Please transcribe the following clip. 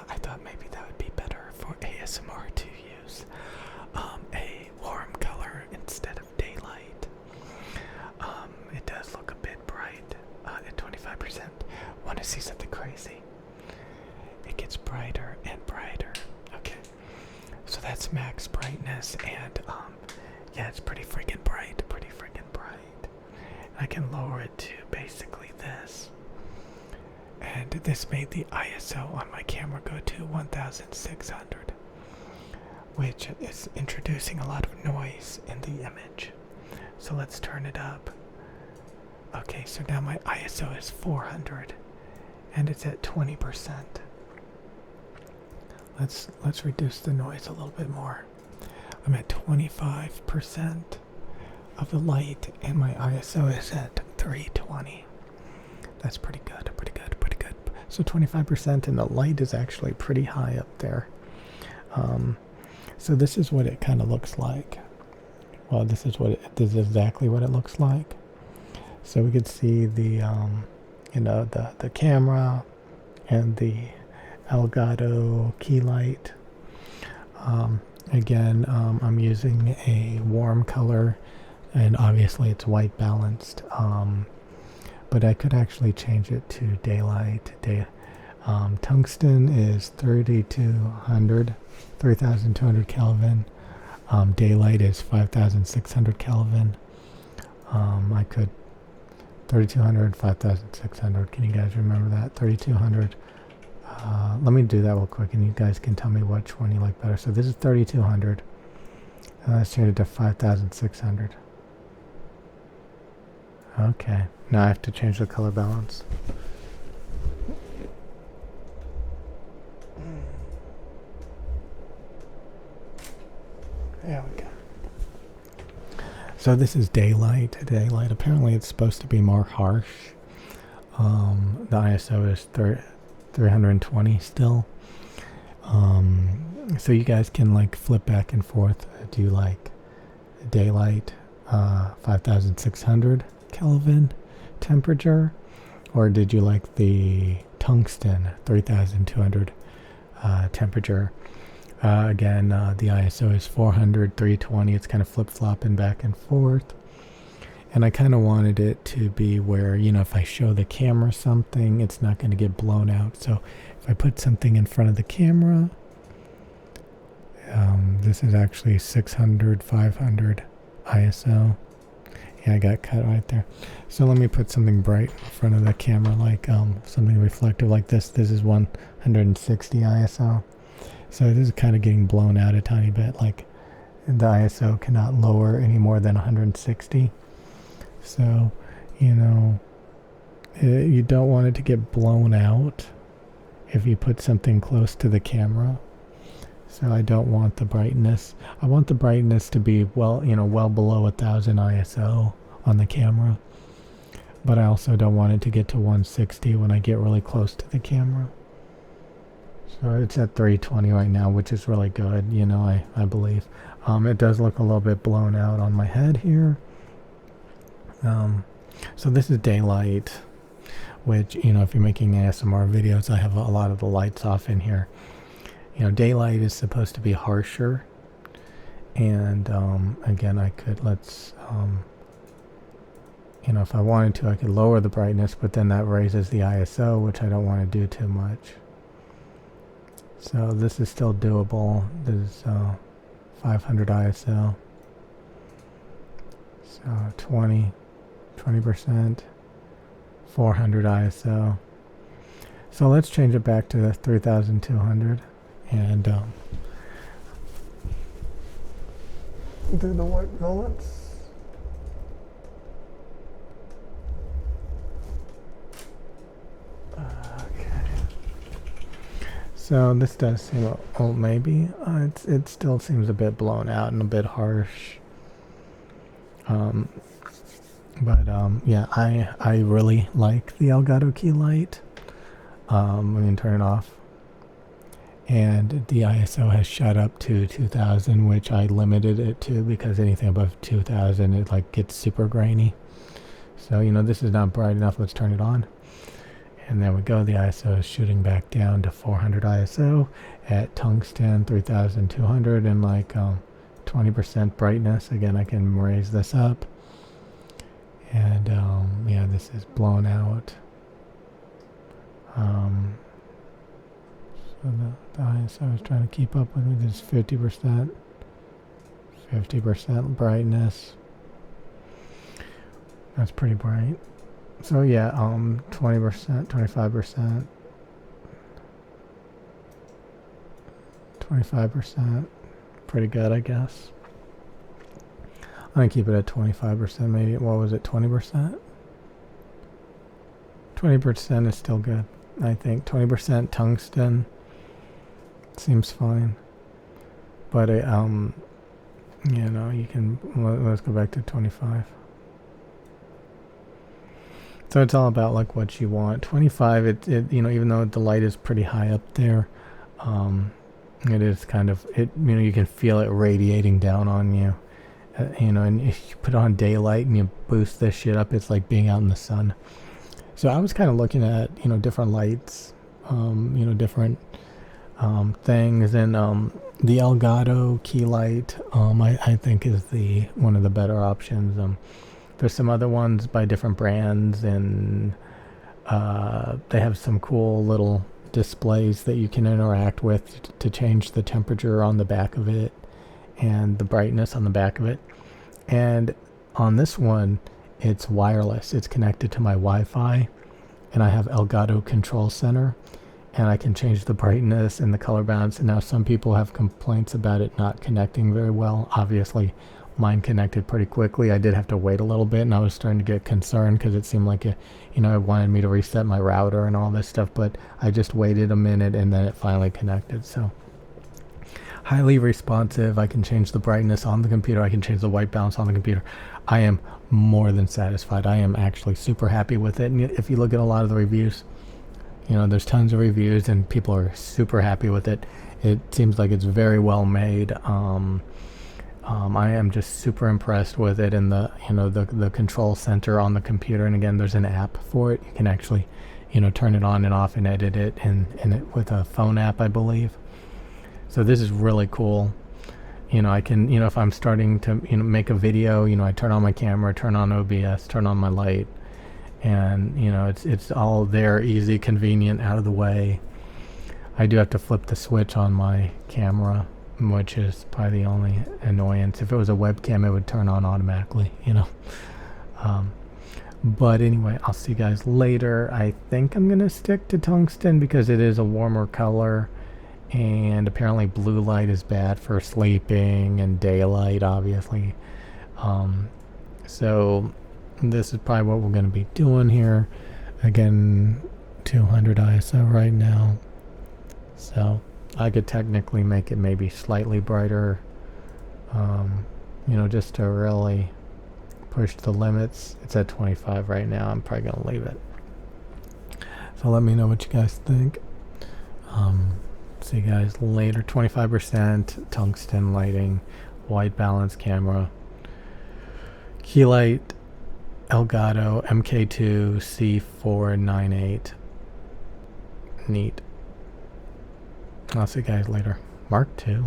I thought maybe that would be better for ASMR to use a warm color instead of daylight. It does look a bit bright at 25%. Want to see something crazy? It gets brighter and brighter. Okay, so that's max brightness, and yeah, it's pretty freaking bright, I can lower it to basically this, and this made the ISO on my camera go to 1600, which is introducing a lot of noise in the image. So let's turn it up. Okay, so now my ISO is 400 and it's at 20%. Let's reduce the noise a little bit more. I'm at 25% of the light and my ISO is at 320. That's pretty good. So 25%, and the light is actually pretty high up there. So this is what it kind of looks like. Well, this is exactly what it looks like. So we could see the the camera and the Elgato key light. Again, I'm using a warm color, and obviously it's white balanced. But I could actually change it to daylight. Tungsten is 3200 Kelvin. Daylight is 5600 Kelvin. I could 3200, 5600. Can you guys remember that? 3200. Let me do that real quick, and you guys can tell me which one you like better. So this is 3200. Let's change it to 5600. Okay. Now I have to change the color balance. There we go. So this is daylight. Daylight. Apparently it's supposed to be more harsh. The ISO is 320 still. So you guys can like flip back and forth. Do you like daylight 5600 Kelvin temperature, or did you like the tungsten 3200 temperature? Again, the ISO is 400, 320. It's kind of flip-flopping back and forth. And I kind of wanted it to be where, if I show the camera something, it's not going to get blown out. So if I put something in front of the camera, this is actually 600, 500 ISO. Yeah, I got cut right there. So let me put something bright in front of the camera, like something reflective like this. This is 160 ISO. So this is kind of getting blown out a tiny bit. Like the ISO cannot lower any more than 160. So, you don't want it to get blown out if you put something close to the camera. So I don't want the brightness. I want the brightness to be well below 1000 ISO on the camera. But I also don't want it to get to 160 when I get really close to the camera. So it's at 320 right now, which is really good, I believe. It does look a little bit blown out on my head here. So this is daylight, which, if you're making ASMR videos, I have a lot of the lights off in here. Daylight is supposed to be harsher. And again, I could, if I wanted to, I could lower the brightness, but then that raises the ISO, which I don't want to do too much. So this is still doable. This is 500 ISO. So 20%, 400 ISO. So let's change it back to 3200 and do the white balance. So this does seem maybe it still seems a bit blown out and a bit harsh. Yeah, I really like the Elgato key light. We can turn it off, and the ISO has shot up to 2000, which I limited it to because anything above 2000 it gets super grainy. So this is not bright enough. Let's turn it on. And there we go, the ISO is shooting back down to 400 ISO at tungsten 3200 and like 20% brightness. Again, I can raise this up. And yeah, this is blown out. So the ISO is trying to keep up with me. This is 50%. 50% brightness. That's pretty bright. So yeah, 20%, 25%, 25%, pretty good, I guess. I'm gonna keep it at 25%, maybe. What was it, 20%? 20% is still good, I think. 20% tungsten seems fine, but you know, you can. Let's go back to 25. So it's all about like what you want. 25, it you know, even though the light is pretty high up there, it is kind of, you know, you can feel it radiating down on you. You know, and if you put on daylight and you boost this shit up, it's like being out in the sun. So I was kind of looking at, you know, different lights, you know, different things, and the Elgato key light, I think is one of the better options. There's some other ones by different brands, and they have some cool little displays that you can interact with to change the temperature on the back of it and the brightness on the back of it. And on this one, it's wireless. It's connected to my Wi-Fi, and I have Elgato Control Center, and I can change the brightness and the color balance. And now some people have complaints about it not connecting very well. Obviously, mine connected pretty quickly. I did have to wait a little bit, and I was starting to get concerned because it seemed like it wanted me to reset my router and all this stuff, but I just waited a minute and then it finally connected. So highly responsive. I can change the brightness on the computer. I can change the white balance on the computer. I am more than satisfied. I am actually super happy with it. And if you look at a lot of the reviews, you know, there's tons of reviews and people are super happy with it. It seems like it's very well made. I am just super impressed with it, and the control center on the computer. And again, there's an app for it. You can actually, you know, turn it on and off and edit it, and it with a phone app, I believe. So this is really cool. You know, I can, you know, if I'm starting to, you know, make a video, you know, I turn on my camera, turn on OBS, turn on my light, and you know, it's all there, easy, convenient, out of the way. I do have to flip the switch on my camera, which is probably the only annoyance. If it was a webcam, it would turn on automatically, you know. But anyway, I'll see you guys later. I think I'm gonna stick to tungsten because it is a warmer color, and apparently blue light is bad for sleeping, and daylight obviously. So this is probably what we're gonna be doing here. Again, 200 ISO right now, so I could technically make it maybe slightly brighter, you know, just to really push the limits. It's at 25 right now. I'm probably gonna leave it. So let me know what you guys think. See you guys later. 25% tungsten lighting, white balance camera, key light, Elgato MK2 C498. Neat. I'll see you guys later. Mark II.